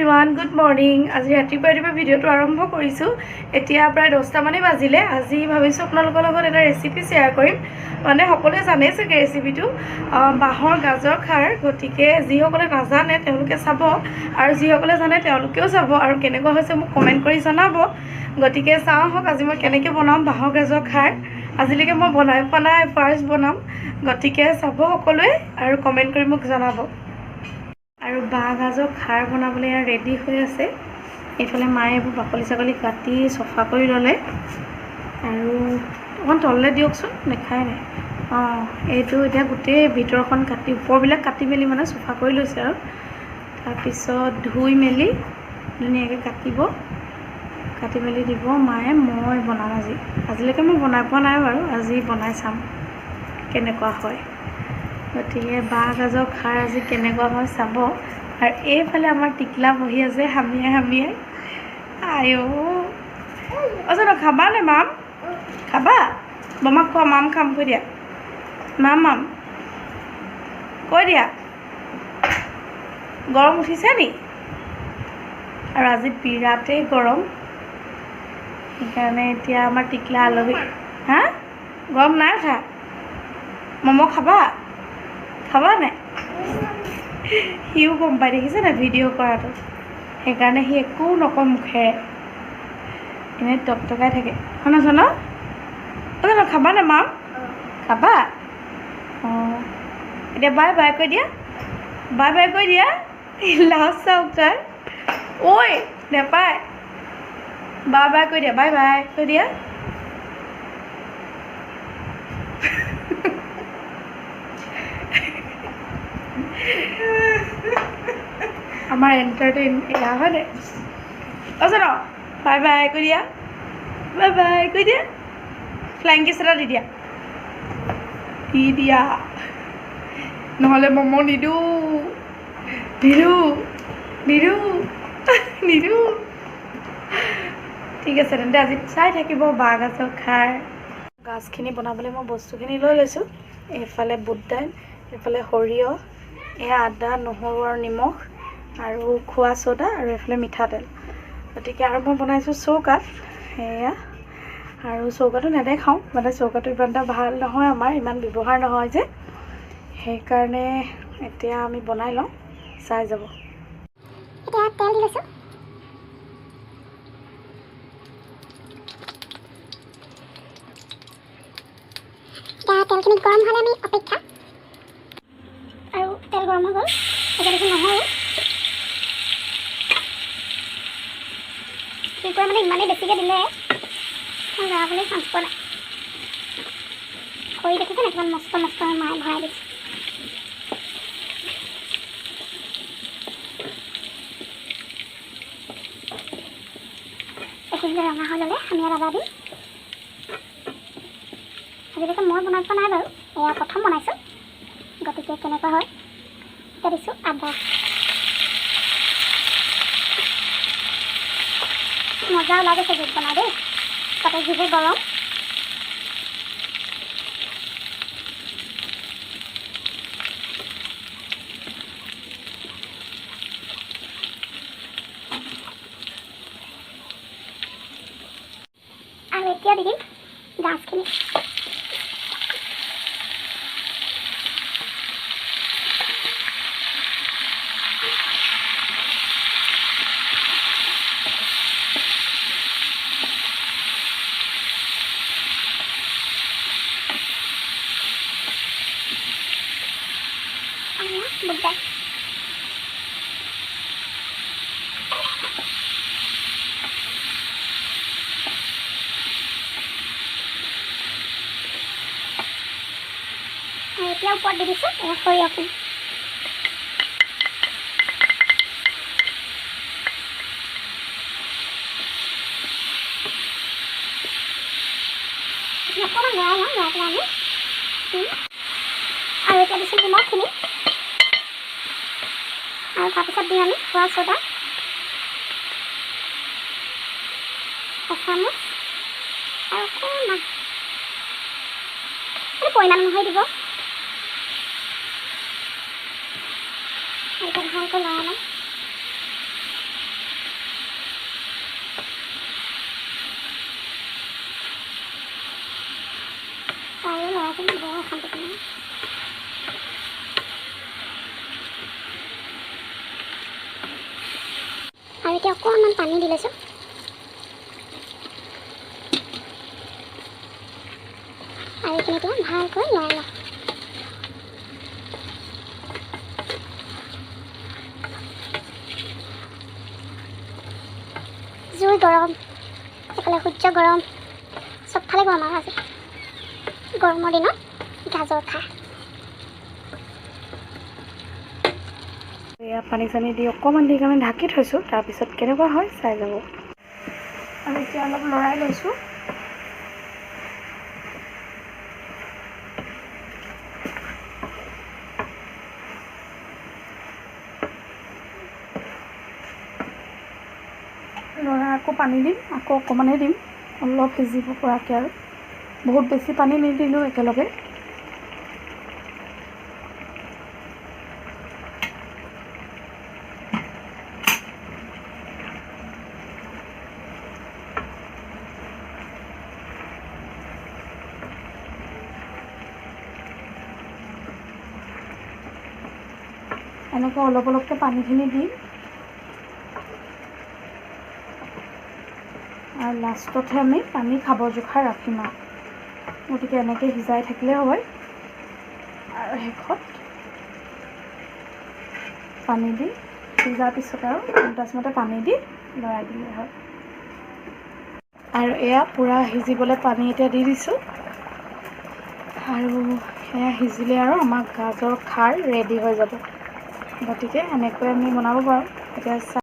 Everyone good morning. आज रातिपुवा video आरम्भ करिছোঁ। এতিয়া प्राय 10টা মানে বাজিলে। আজি ভাবিছোঁ আপোনালোকৰ লগত এটা ৰেচিপি শ্বেয়াৰ কৰিম। মানে সকলোৱে জানে চাগে ৰেচিপিটো বাঁহৰ গাজৰ খাৰ। গতিকে যিসকলে নাজানে তেওঁলোকে চাব আৰু যিসকলে জানে তেওঁলোকেও চাব আৰু কেনেকুৱা হৈছে মোক কমেণ্ট কৰি জনাব। গতিকে চাওঁ আহক আজি মই কেনেকৈ বনাম বাঁহৰ গাজৰ খাৰ। আজিলৈকে মই বনাই পোৱা নাই, ফাৰ্ষ্ট বনাম। গতিকে চাব সকলোৱে আৰু কমেণ্ট কৰি মোক জনাব। আৰু বাঁহ গাজৰ খাৰ বনাবলৈ ৰেডি হৈ আছে। এইফালে মায়ে এইবোৰ বাকলি চাকলি কাটি চফা কৰি ল'লে আৰু অকণ তললৈ দিয়কচোন, দেখাই নাই। এইটো এতিয়া গোটেই ভিতৰখন কাটি ওপৰবিলাক কাটি মেলি মানে চফা কৰি লৈছে আৰু তাৰপিছত ধুই মেলি ধুনীয়াকৈ কাটি মেলি দিব মায়ে। মই বনাম আজিলৈকে মই বনাই পোৱা নাই বাৰু, আজি বনাই চাম কেনেকুৱা হয়। গতিকে বাঁহ গাজৰ খাৰ আজি কেনেকুৱা হয় চাব। আৰু এইফালে আমাৰ টিকলা বহি আছে হামিয়াই আইও জানো খাবা নে মাম? খাবা? মামাক কোৱা মাম খাম কৈ দিয়া। মাম কৈ দিয়া। গৰম উঠিছে নি? আৰু আজি বিৰাটেই গৰম, সেইকাৰণে এতিয়া আমাৰ টিকলা আলহী। হা গৰম নাই উঠা? ম'ম' খাবা নে? সিও গম পাই, দেখিছে নাই ভিডিঅ' কৰাটো। সেইকাৰণে সি একো নকয় মুখেৰে, এনেই টকটকাই থাকে। শুনাছ ন? জানো খাবা নে মাম? খাবা? এতিয়া বাই বাই কৈ দিয়া। বাই কৈ দিয়া। লাষ্ট চাওক তাৰ। ঐ নেপায়। বাই কৈ দিয়া। বাই কৈ দিয়া। আমাৰ এণ্টাৰটেইন এয়া হয় দে। জানো বাই কৈ দিয়া। বাই কৈ দিয়া। ফ্লাইং কিছ এটা দি দিয়া নহ'লে ম'ম' নিদোঁ। ঠিক আছে তেন্তে আজি চাই থাকিব বাঁহ গাজৰ খাৰ। গাজখিনি বনাবলৈ মই বস্তুখিনি লৈ লৈছোঁ। এইফালে বুট দাইল, এইফালে সৰিয়হ, এয়া আদা নহৰু আৰু নিমখ আৰু খোৱা চ'দা আৰু এইফালে মিঠাতেল। গতিকে আৰু মই বনাইছোঁ চৌকাত সেয়া। আৰু চৌকাটো নেদেখাওঁ, মানে চৌকাটো ইমান এটা ভাল নহয়, আমাৰ ইমান ব্যৱহাৰ নহয় যে, সেইকাৰণে এতিয়া আমি বনাই লওঁ, চাই যাব। এতিয়া তেল দি লৈছোঁ। এতিয়া তেলখিনি গৰম হ'লে আমি অপেক্ষা। আৰু তেল গৰম হৈ গ'ল। এতিয়া দেখোন নহৰু জুইকুৰা মানে ইমানেই বেছিকৈ দিলে লৰাবলৈ চান্স পোৱা নাই। খৰি দেখিছে নে কিমান মস্ত মায়ে ভৰাই দিছে। এইখিনি ৰঙা হৈ ল'লে আমি আৰু আদা দিম। আজিলৈকে মই বনাই পোৱা নাই বাৰু, এয়া প্ৰথম বনাইছোঁ। গতিকে কেনেকুৱা হয় এতিয়া দিছোঁ আদা। মজা ওলাই গৈছে জুইত বনাই দেই, তাতে যিহে গৰম। আৰু এতিয়া দি দিম গাজখিনি। বুট দাইল আৰু এতিয়া ওপৰত দি দিছোঁ সৰিয়হখিনি। অকণমান লৰাই লওঁ, লৰাই পেলাই আমি আৰু এতিয়া দিছোঁ নিমখখিনি। আৰু তাৰপিছত দিম আমি খোৱা চ'দা এচামুচ আৰু অকণমান পৰিমাণ অনুসৰি দিব। এতিয়া ভালকৈ লৰাই লওঁ। কিন্তু বৰ অশান্তি পাওঁ। আৰু এতিয়া অকণমান পানী দি লৈছোঁ। আৰু এইখিনি এতিয়া ভালকৈ লৰাই লওঁ। জুই গৰম, এইফালে সূৰ্য গৰম, চবফালে গৰম আৰু আজি গৰমৰ দিনত গাজৰ খা। এয়া পানী চানী দি অকণমান দি কাৰণে ঢাকি থৈছোঁ, তাৰপিছত কেনেকুৱা হয় চাই যাব। আৰু এতিয়া অলপ লৰাই লৈছোঁ। লৰাই আকৌ পানী দিম, আকৌ অকণমানহে দিম, অলপ সিজিব পৰাকৈ আৰু বহুত বেছি পানী নিদিলোঁ একেলগে। এনেকৈ অলপ অলপকৈ পানীখিনি দিম আৰু লাষ্টতহে আমি পানী খাব জোখাৰ ৰাখিম আৰু গতিকে এনেকৈ সিজাই থাকিলে হয়। আৰু শেষত পানী দি সিজাৰ পিছত আৰু আন্দাজমতে পানী দি লৰাই দিলে হয়। আৰু এয়া পূৰা সিজিবলৈ পানী এতিয়া দি দিছোঁ। আৰু সেয়া সিজিলে আৰু আমাৰ গাজৰ খাৰ ৰেডি হৈ যাব। গতিকে এনেকৈ আমি বনাব পাৰোঁ। এতিয়া